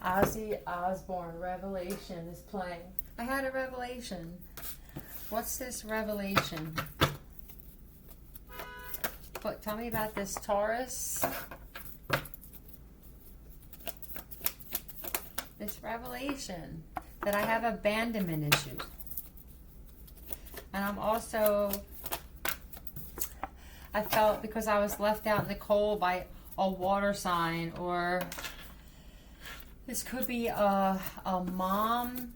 Ozzy Osbourne, Revelation is playing. I had a revelation. What's this revelation? Tell me about this Taurus. This revelation that I have abandonment issues. And I'm also, I felt because I was left out in the cold by a water sign, or this could be a mom.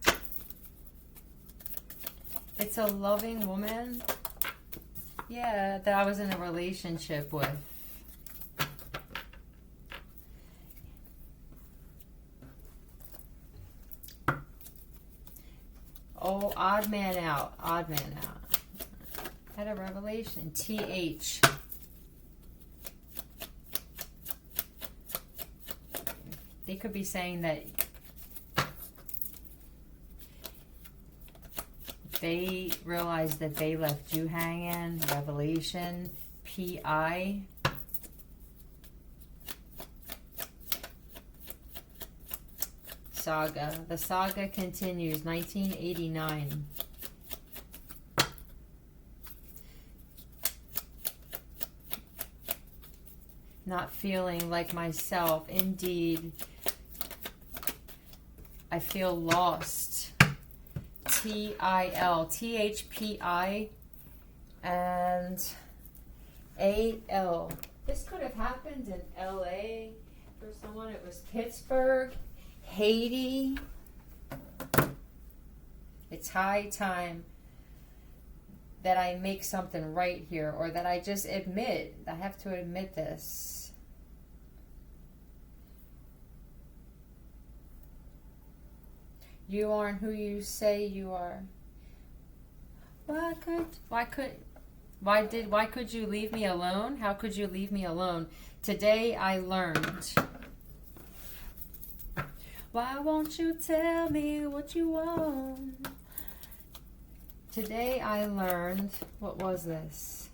It's a loving woman. Yeah, that I was in a relationship with. Oh, odd man out. Odd man out. Had a revelation. TH. They could be saying that they realized that they left you hanging. Revelation. PI. Saga. The saga continues. 1989. Not feeling like myself. Indeed. I feel lost. TIL. THPI. And AL. This could have happened in LA for someone. It was Pittsburgh. Haiti. It's high time that I make something right here, or that I just admit. I have to admit this. You aren't who you say you are. Why could you leave me alone? How could you leave me alone? Today I learned. Why won't you tell me what you want? Today I learned, what was this?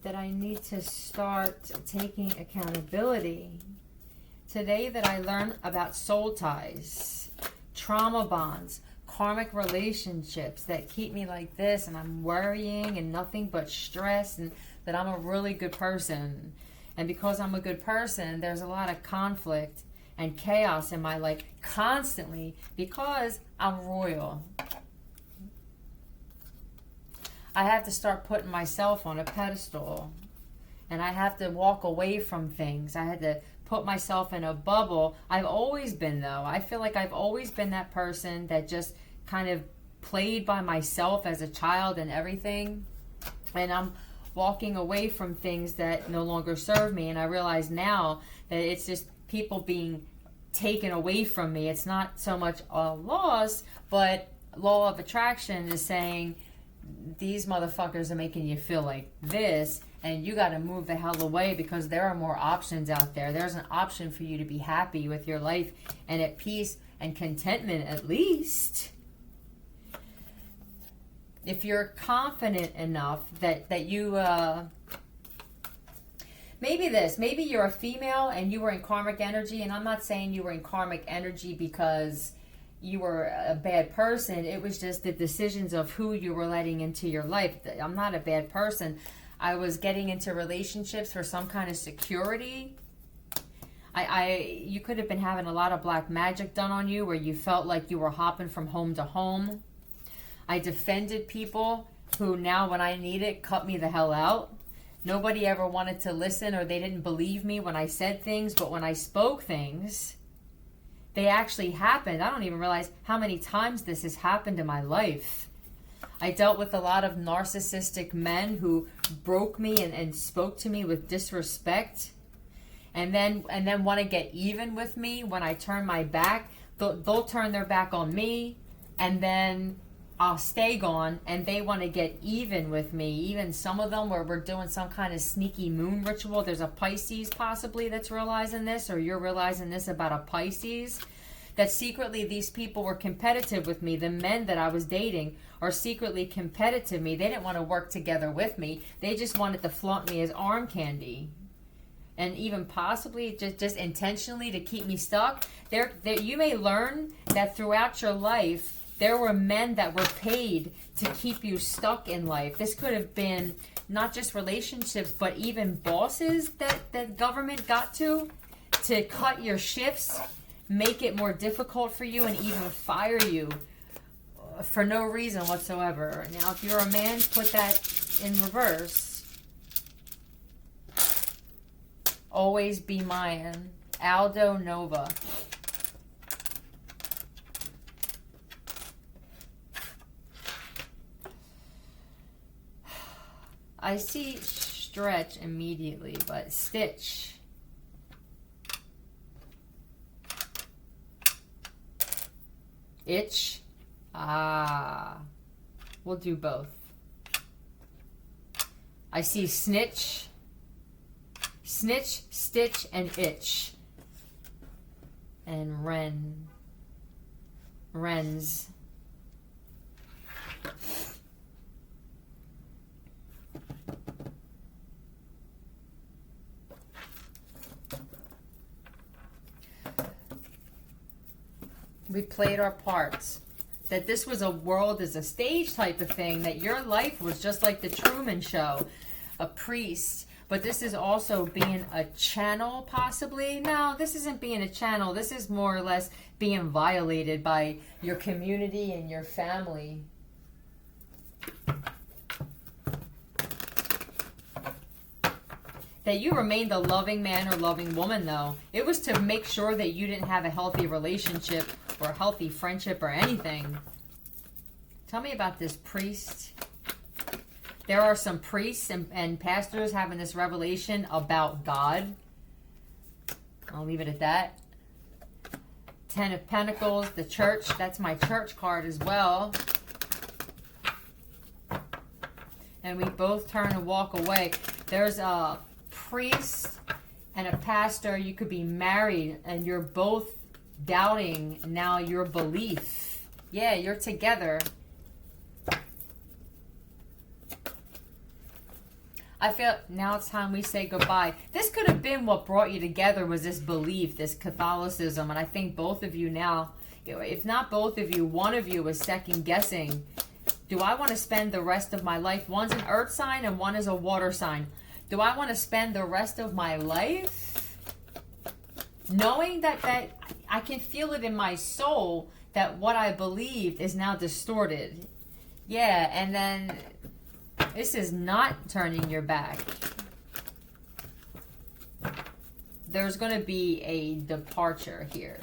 That I need to start taking accountability. Today that I learned about soul ties, trauma bonds, karmic relationships that keep me like this, and I'm worrying and nothing but stress, and that I'm a really good person. And because I'm a good person, there's a lot of conflict and chaos in my life constantly because I'm royal. I have to start putting myself on a pedestal, and I have to walk away from things. I had to put myself in a bubble. I've always been, though. I feel like I've always been that person that just kind of played by myself as a child and everything. And I'm walking away from things that no longer serve me. And I realize now that it's just people being taken away from me. It's not so much a loss, but law of attraction is saying, these motherfuckers are making you feel like this, and you got to move the hell away because there are more options out there. There's an option for you to be happy with your life and at peace and contentment, at least. If you're confident enough that you, maybe you're a female and you were in karmic energy, and I'm not saying you were in karmic energy because you were a bad person. It was just the decisions of who you were letting into your life. I'm not a bad person. I was getting into relationships for some kind of security. You could have been having a lot of black magic done on you where you felt like you were hopping from home to home. I defended people who now when I need it cut me the hell out. Nobody ever wanted to listen, or they didn't believe me when I said things, but when I spoke things, they actually happened. I don't even realize how many times this has happened in my life. I dealt with a lot of narcissistic men who broke me and spoke to me with disrespect, and then want to get even with me when I turn my back. They'll turn their back on me, and then I'll stay gone, and they want to get even with me. Even some of them where we're doing some kind of sneaky moon ritual. There's a Pisces possibly that's realizing this, or you're realizing this about a Pisces. that secretly these people were competitive with me. The men that I was dating are secretly competitive with me. They didn't want to work together with me. They just wanted to flaunt me as arm candy. And even possibly just intentionally to keep me stuck. There, you may learn that throughout your life, there were men that were paid to keep you stuck in life. This could have been not just relationships, but even bosses that the government got to cut your shifts, make it more difficult for you, and even fire you for no reason whatsoever. Now, if you're a man, put that in reverse. Always be mine. Aldo Nova. I see stretch immediately, but stitch. Itch. Ah. We'll do both. I see snitch. Snitch, stitch, and itch. And wrens. We played our parts. That this was a world as a stage type of thing. That your life was just like the Truman Show. A priest. But this is also being a channel, possibly. No, this isn't being a channel. This is more or less being violated by your community and your family. That you remained a loving man or loving woman, though. It was to make sure that you didn't have a healthy relationship or a healthy friendship or anything. Tell me about this priest. There are some priests and pastors having this revelation about God. I'll leave it at that. 10 of Pentacles, the church. That's my church card as well. And we both turn and walk away. There's a priest and a pastor. You could be married and you're both doubting now your belief. Yeah, you're together. I feel now it's time we say goodbye. This could have been what brought you together, was this belief, this Catholicism. And I think both of you now, if not both of you, one of you is second guessing. Do I want to spend the rest of my life? One's an earth sign and one is a water sign. Do I want to spend the rest of my life knowing that I can feel it in my soul that what I believed is now distorted? Yeah, and then this is not turning your back. There's going to be a departure here.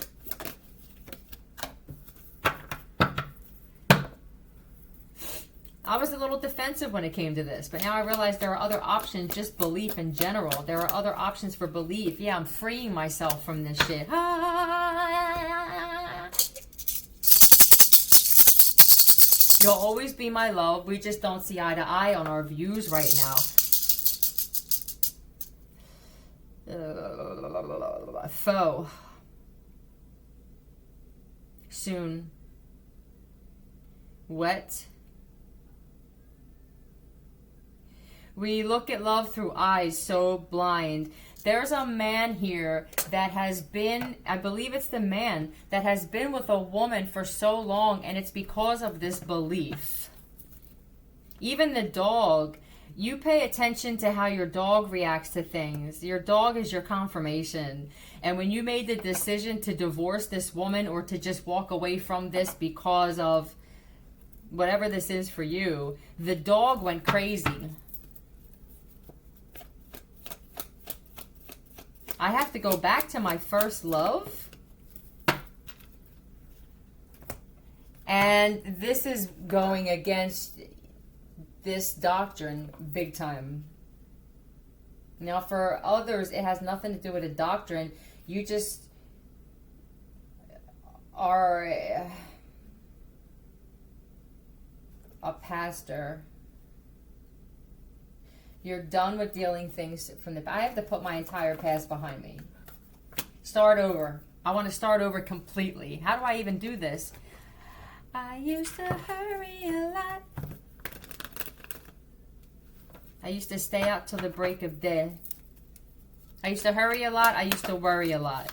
I was a little defensive when it came to this, but now I realize there are other options, just belief in general. There are other options for belief. Yeah, I'm freeing myself from this shit. You'll always be my love. We just don't see eye to eye on our views right now. Foe. Soon. Wet. We look at love through eyes so blind. There's a man here that has been, I believe it's the man, that has been with a woman for so long, and it's because of this belief. Even the dog, you pay attention to how your dog reacts to things. Your dog is your confirmation. And when you made the decision to divorce this woman or to just walk away from this because of whatever this is for you, the dog went crazy. I have to go back to my first love. And this is going against this doctrine big time. Now, for others, it has nothing to do with a doctrine. You just are a pastor. You're done with dealing things from the... I have to put my entire past behind me. Start over. I want to start over completely. How do I even do this? I used to hurry a lot. I used to stay out till the break of day. I used to hurry a lot. I used to worry a lot.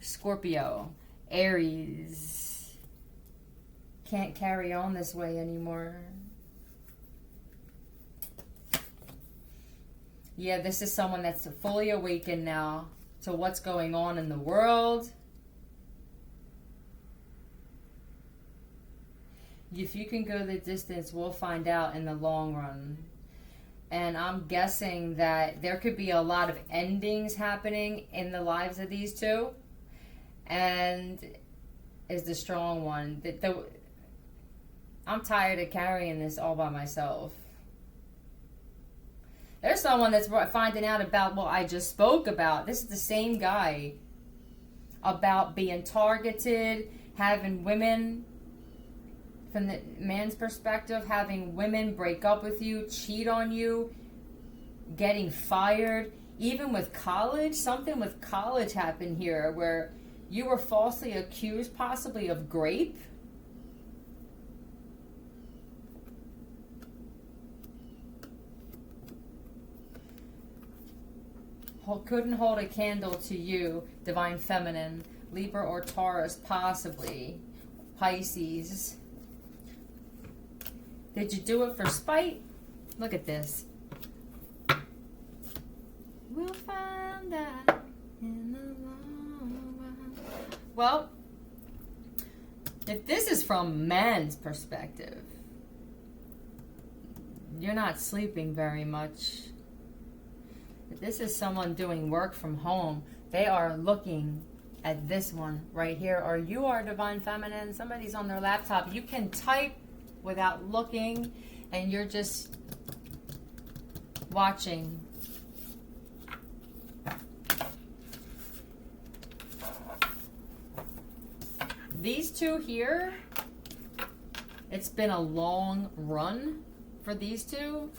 Scorpio, Aries. Can't carry on this way anymore. Yeah, this is someone that's fully awakened now to what's going on in the world. If you can go the distance, we'll find out in the long run. And I'm guessing that there could be a lot of endings happening in the lives of these two. And is the strong one. I'm tired of carrying this all by myself. There's someone that's finding out about what I just spoke about. This is the same guy. About being targeted, having women, from the man's perspective, having women break up with you, cheat on you, getting fired. Even with college, something with college happened here where you were falsely accused possibly of rape. Couldn't hold a candle to you, divine feminine, Libra or Taurus, possibly, Pisces. Did you do it for spite? Look at this. We'll find out in the long run. Well, if this is from man's perspective, you're not sleeping very much. If this is someone doing work from home, they are looking at this one right here, or you are divine feminine, somebody's on their laptop. You can type without looking, and you're just watching. These two here, it's been a long run for these two.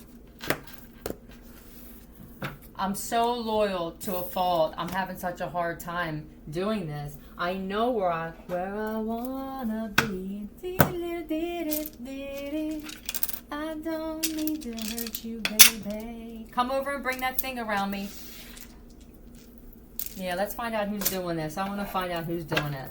I'm so loyal to a fault. I'm having such a hard time doing this. I know where I wanna be. I don't mean to hurt you, baby. Come over and bring that thing around me. Yeah, let's find out who's doing this. I want to find out who's doing it.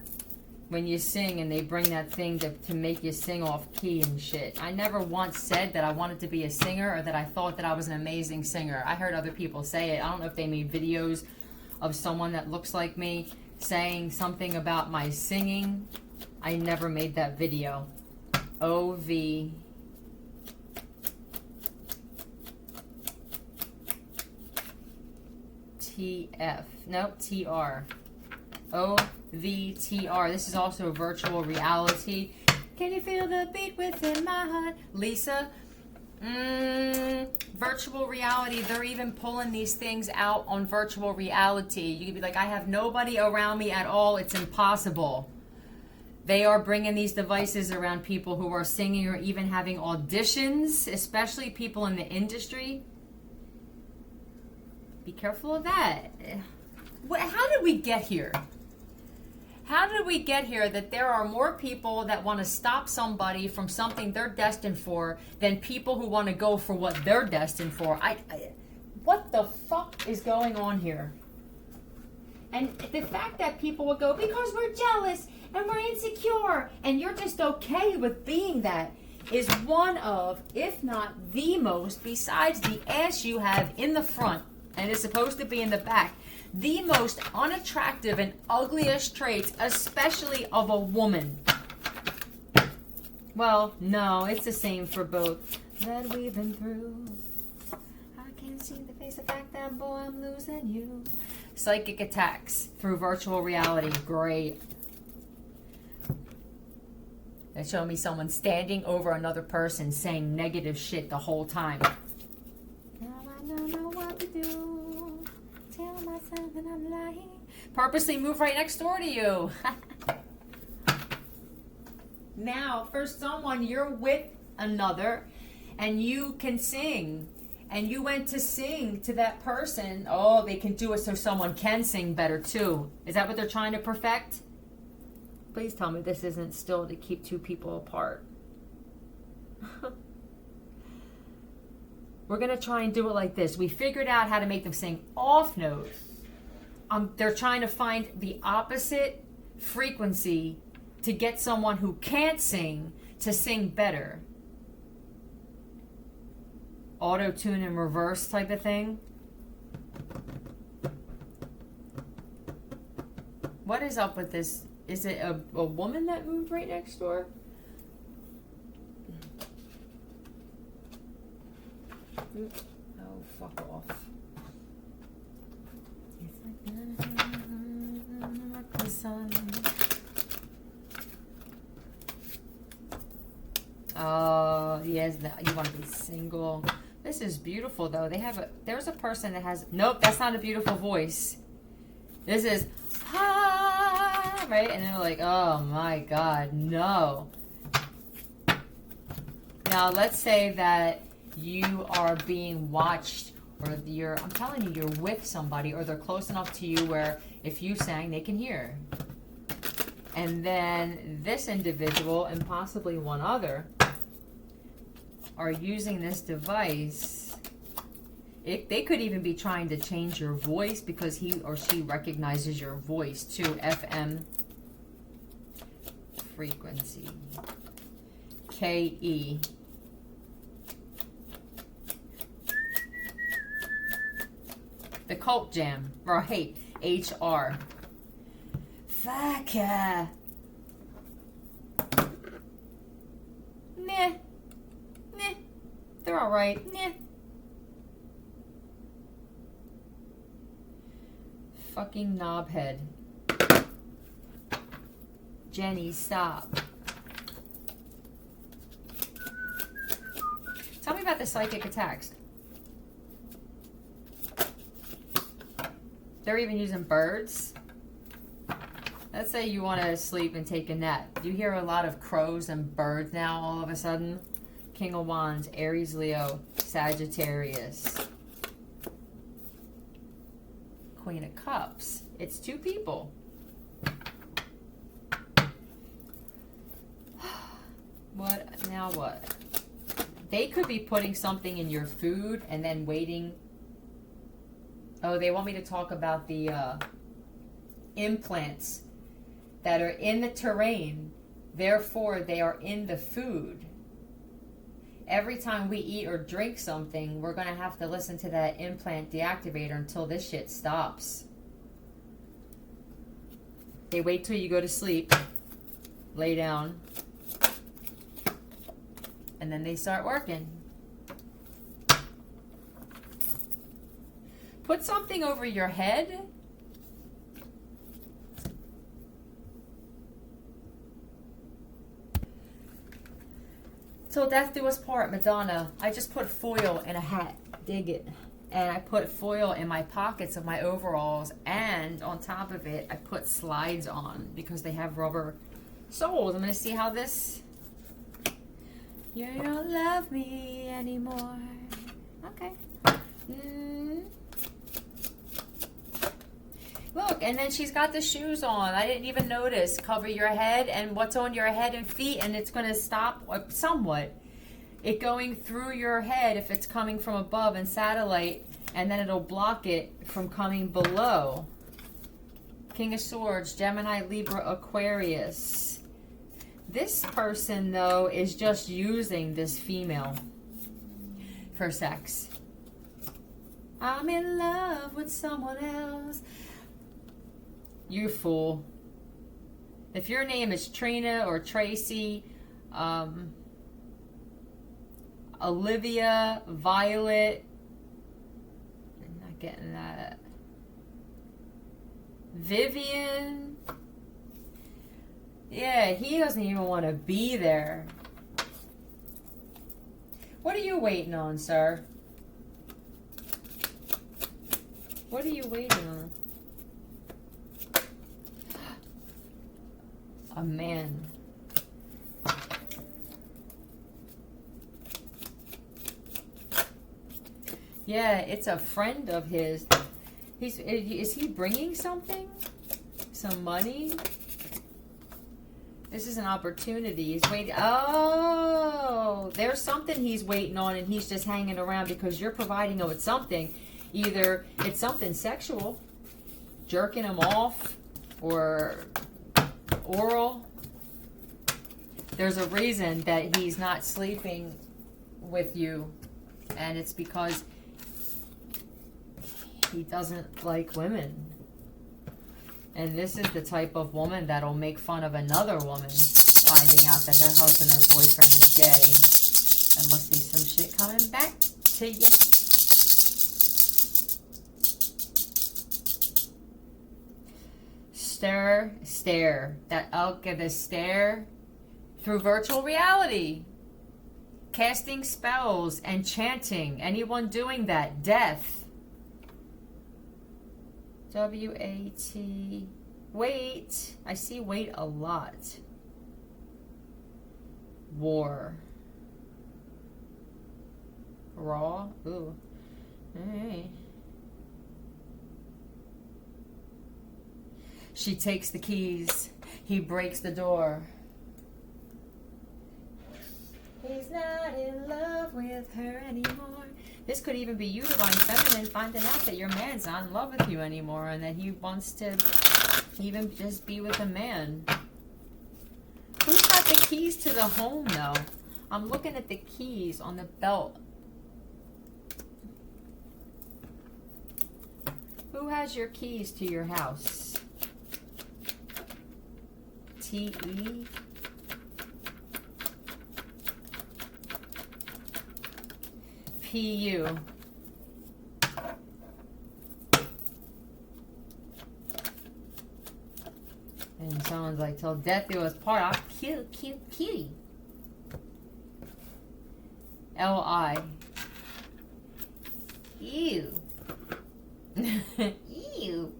When you sing and they bring that thing to make you sing off key and shit. I never once said that I wanted to be a singer or that I thought that I was an amazing singer. I heard other people say it. I don't know if they made videos of someone that looks like me saying something about my singing. I never made that video. O-V. T-F. Nope, T-R. O-V-T-R. This is also virtual reality. Can you feel the beat within my heart? Lisa? Virtual reality. They're even pulling these things out on virtual reality. You could be like, I have nobody around me at all. It's impossible. They are bringing these devices around people who are singing or even having auditions, especially people in the industry. Be careful of that. How did we get here? How did we get here that there are more people that want to stop somebody from something they're destined for than people who want to go for what they're destined for? What the fuck is going on here? And the fact that people will go, because we're jealous and we're insecure, and you're just okay with being that, is one of, if not the most, besides the ass you have in the front, and it's supposed to be in the back, the most unattractive and ugliest traits, especially of a woman. Well, no, it's the same for both that we've been through. I can't seem to face the fact that, boy, I'm losing you. Psychic attacks through virtual reality. Great. They show me someone standing over another person saying negative shit the whole time. Now I don't know what to do. Tell myself that I'm lying. Purposely move right next door to you. Now, for someone, you're with another and you can sing and you went to sing to that person, oh, they can do it so someone can sing better too. Is that what they're trying to perfect? Please tell me this isn't still to keep two people apart. We're going to try and do it like this. We figured out how to make them sing off note. They're trying to find the opposite frequency to get someone who can't sing to sing better. Auto-tune and reverse type of thing. What is up with this? Is it a woman that moved right next door? Oh, fuck off. It's like the sun. Oh, yes, you want to be single. This is beautiful, though. There's a person that has, nope, that's not a beautiful voice. This is, ah, right? And they're like, oh my God, no. Now, let's say that you are being watched, or I'm telling you, you're with somebody, or they're close enough to you where if you sang, they can hear. And then this individual, and possibly one other, are using this device. They could even be trying to change your voice because he or she recognizes your voice to FM frequency. KE. The Cult Jam. Right. HR. Fuck yeah. Nah. Nah. They're alright. Nah. Fucking knobhead. Jenny, stop. Tell me about the psychic attacks. They're even using birds. Let's say you want to sleep and take a nap. You hear a lot of crows and birds now all of a sudden. King of Wands, Aries, Leo, Sagittarius. Queen of Cups. It's two people. What? Now what? They could be putting something in your food and then waiting. Oh, they want me to talk about the implants that are in the terrain. Therefore, they are in the food. Every time we eat or drink something, we're going to have to listen to that implant deactivator until this shit stops. They wait till you go to sleep, lay down, and then they start working. Put something over your head. Till death do us part, Madonna. I just put foil in a hat. Dig it. And I put foil in my pockets of my overalls. And on top of it, I put slides on because they have rubber soles. I'm going to see how this... You don't love me anymore. Okay. Look, and then she's got the shoes on. I didn't even notice. Cover your head and what's on your head and feet, and it's going to stop somewhat it going through your head if it's coming from above and satellite, and then it'll block it from coming below. King of Swords, Gemini, Libra, Aquarius. This person, though, is just using this female for sex. I'm in love with someone else. You fool. If your name is Trina or Tracy, Olivia, Violet, I'm not getting that. Vivian. Yeah, he doesn't even want to be there. What are you waiting on, sir? What are you waiting on? A man. Yeah, it's a friend of his. Is he bringing something? Some money? This is an opportunity. He's waiting. Oh, there's something he's waiting on, and he's just hanging around because you're providing him with something. Either it's something sexual, jerking him off, or oral. There's a reason that he's not sleeping with you, and it's because he doesn't like women. And this is the type of woman that'll make fun of another woman finding out that her husband or boyfriend is gay. There must be some shit coming back to you. Stare. Okay, the stare through virtual reality. Casting spells and chanting. Anyone doing that? Death. W-A-T. Wait. I see wait a lot. War. Raw. Ooh. Alright. She takes the keys. He breaks the door. He's not in love with her anymore. This could even be you, Divine Feminine, finding out that your man's not in love with you anymore and that he wants to even just be with a man. Who's got the keys to the home, though? I'm looking at the keys on the belt. Who has your keys to your house? T-E? P-U. And someone's like, till death do us part. I'll kill you. L-I. Ew. Ew.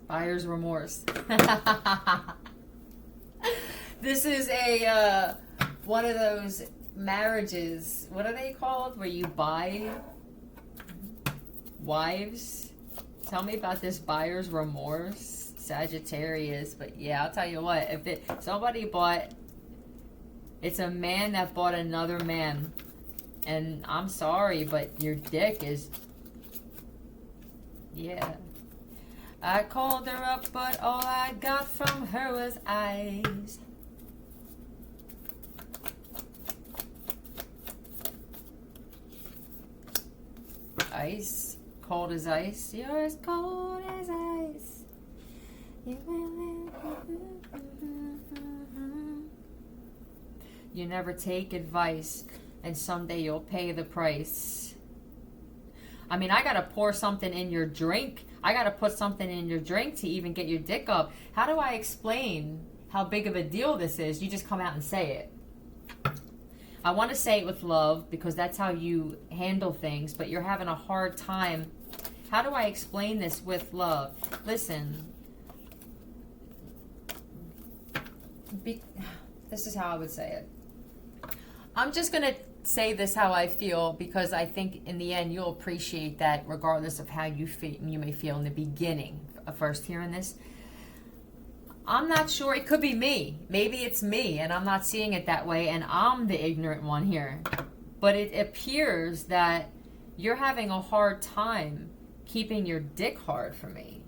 Buyer's remorse. This is a one of those marriages. What are they called? Where you buy wives. Tell me about this buyer's remorse. Sagittarius. But yeah, I'll tell you what. If somebody bought, it's a man that bought another man. And I'm sorry, but your dick is, yeah. I called her up, but all I got from her was eyes. Ice, cold as ice. You're as cold as ice. You never take advice, and someday you'll pay the price. I mean, I gotta pour something in your drink. I gotta put something in your drink to even get your dick up. How do I explain how big of a deal this is? You just come out and say it. I want to say it with love because that's how you handle things, but you're having a hard time. How do I explain this with love? Listen. This is how I would say it. I'm just going to say this how I feel because I think in the end you'll appreciate that regardless of how you may feel in the beginning of first hearing this. I'm not sure. It could be me. Maybe it's me and I'm not seeing it that way and I'm the ignorant one here. But it appears that you're having a hard time keeping your dick hard for me.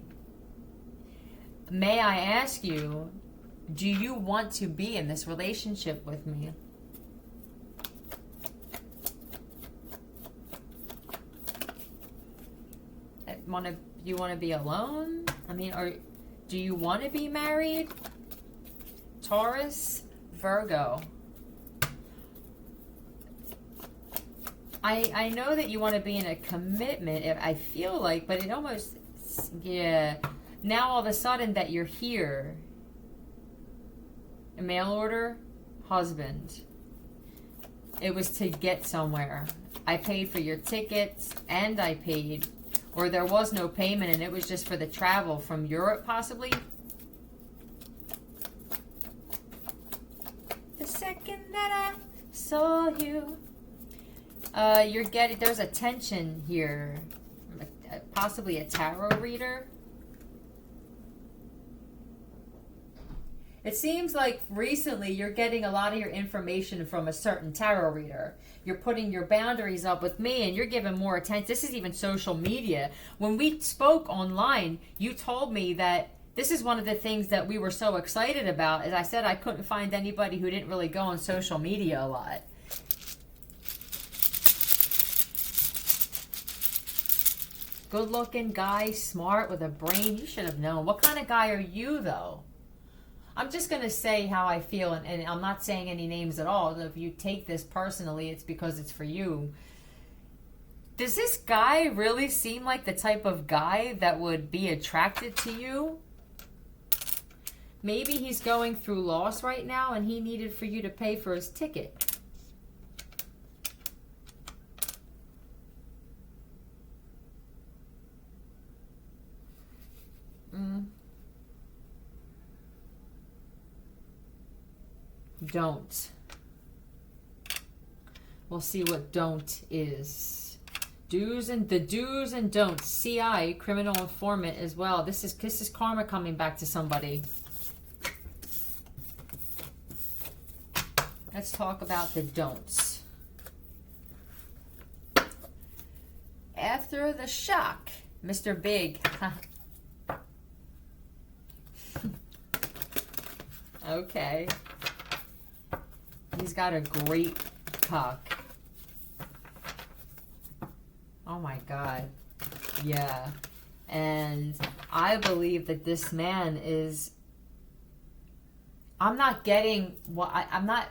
May I ask you, do you want to be in this relationship with me? You want to be alone? I mean, or do you want to be married? Taurus, Virgo. I know that you want to be in a commitment, I feel like, but it almost, yeah. Now all of a sudden that you're here, a mail order, husband. It was to get somewhere. I paid for your tickets and I paid, or there was no payment and it was just for the travel from Europe possibly. The second that I saw you. You're getting, there's a tension here. Possibly a tarot reader. It seems like recently you're getting a lot of your information from a certain tarot reader. You're putting your boundaries up with me and you're giving more attention. This is even social media. When we spoke online, you told me that this is one of the things that we were so excited about. As I said, I couldn't find anybody who didn't really go on social media a lot. Good looking guy, smart, with a brain. You should have known. What kind of guy are you though? I'm just going to say how I feel, and I'm not saying any names at all. If you take this personally, it's because it's for you. Does this guy really seem like the type of guy that would be attracted to you? Maybe he's going through loss right now and he needed for you to pay for his ticket. Don't. We'll see what don't is. Do's and don'ts. CI, criminal informant as well. This is karma coming back to somebody. Let's talk about the don'ts. After the shock, Mr. Big. Okay. He's got a great cock. Oh my God. Yeah. And I believe that this man is... I'm not getting what... I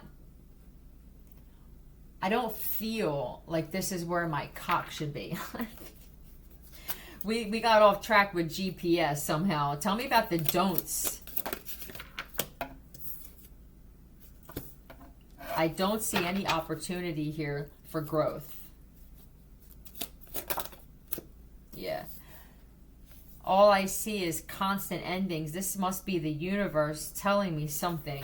don't feel like this is where my cock should be. We got off track with GPS somehow. Tell me about the don'ts. I don't see any opportunity here for growth. Yeah. All I see is constant endings. This must be the universe telling me something.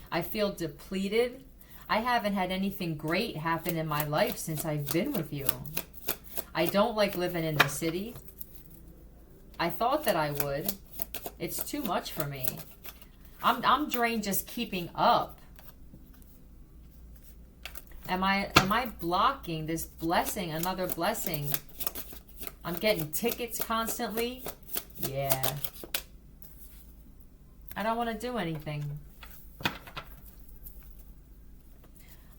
I feel depleted. I haven't had anything great happen in my life since I've been with you. I don't like living in the city. I thought that I would. It's too much for me. I'm drained just keeping up. Am I blocking this blessing, another blessing? I'm getting tickets constantly. Yeah. I don't want to do anything.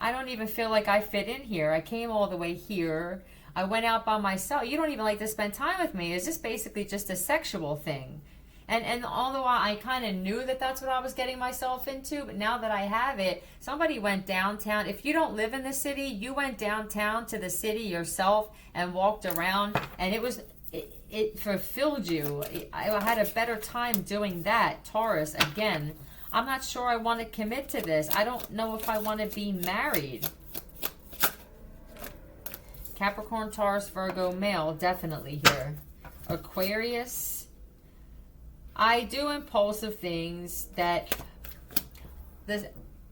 I don't even feel like I fit in here. I came all the way here. I went out by myself. You don't even like to spend time with me. It's just basically just a sexual thing. And although I kind of knew that that's what I was getting myself into, but now that I have it, somebody went downtown. If you don't live in the city, you went downtown to the city yourself and walked around, and it fulfilled you. I had a better time doing that. Taurus, again, I'm not sure I want to commit to this. I don't know if I want to be married. Capricorn, Taurus, Virgo, male, definitely here. Aquarius. I do impulsive things that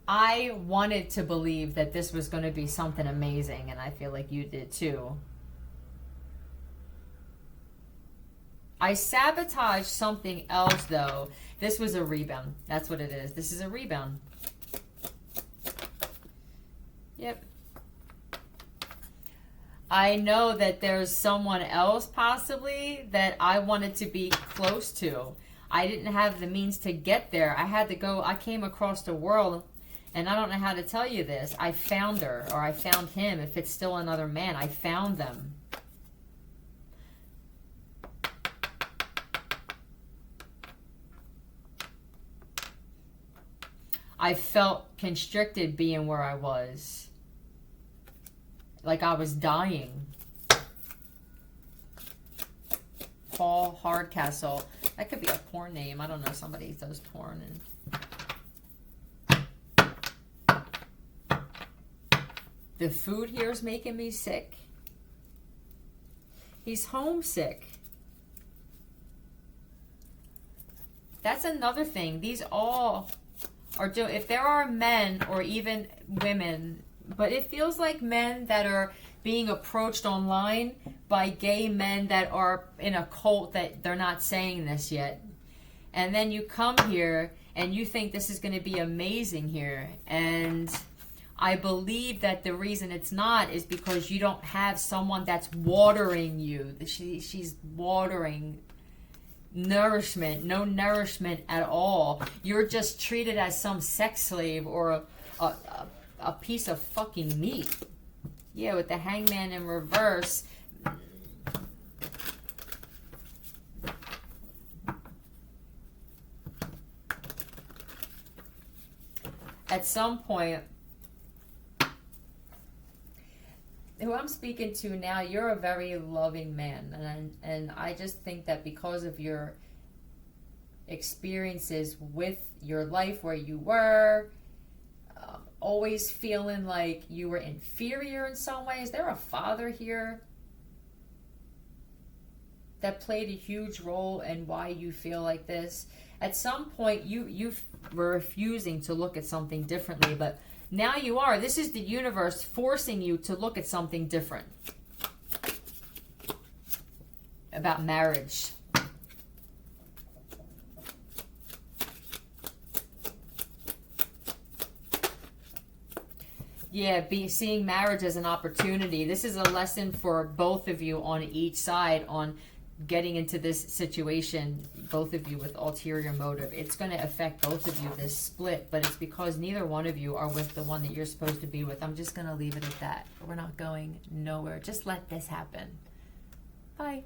I wanted to believe that this was going to be something amazing, and I feel like you did too. I sabotaged something else though. This was a rebound. That's what it is. This is a rebound. Yep. I know that there's someone else possibly that I wanted to be close to. I didn't have the means to get there. I had to go. I came across the world, and I don't know how to tell you this. I found her, or I found him. If it's still another man, I found them. I felt constricted being where I was. Like I was dying. Paul Hardcastle. That could be a porn name. I don't know. Somebody does porn. And the food here is making me sick. He's homesick. That's another thing. These all are doing. If there are men or even women, But it feels like men that are being approached online by gay men that are in a cult that they're not saying this yet. And then you come here and you think this is going to be amazing here. And I believe that the reason it's not is because you don't have someone that's watering you. She's watering nourishment, no nourishment at all. You're just treated as some sex slave or a piece of fucking meat. Yeah, with the hangman in reverse. At some point, who I'm speaking to now, you're a very loving man, and I just think that because of your experiences with your life where you were, always feeling like you were inferior in some ways. Is there a father here that played a huge role in why you feel like this? At some point, you were refusing to look at something differently, but now you are. This is the universe forcing you to look at something different about marriage. Yeah, seeing marriage as an opportunity. This is a lesson for both of you on each side on getting into this situation, both of you with ulterior motive. It's going to affect both of you, this split, but it's because neither one of you are with the one that you're supposed to be with. I'm just going to leave it at that. We're not going nowhere. Just let this happen. Bye.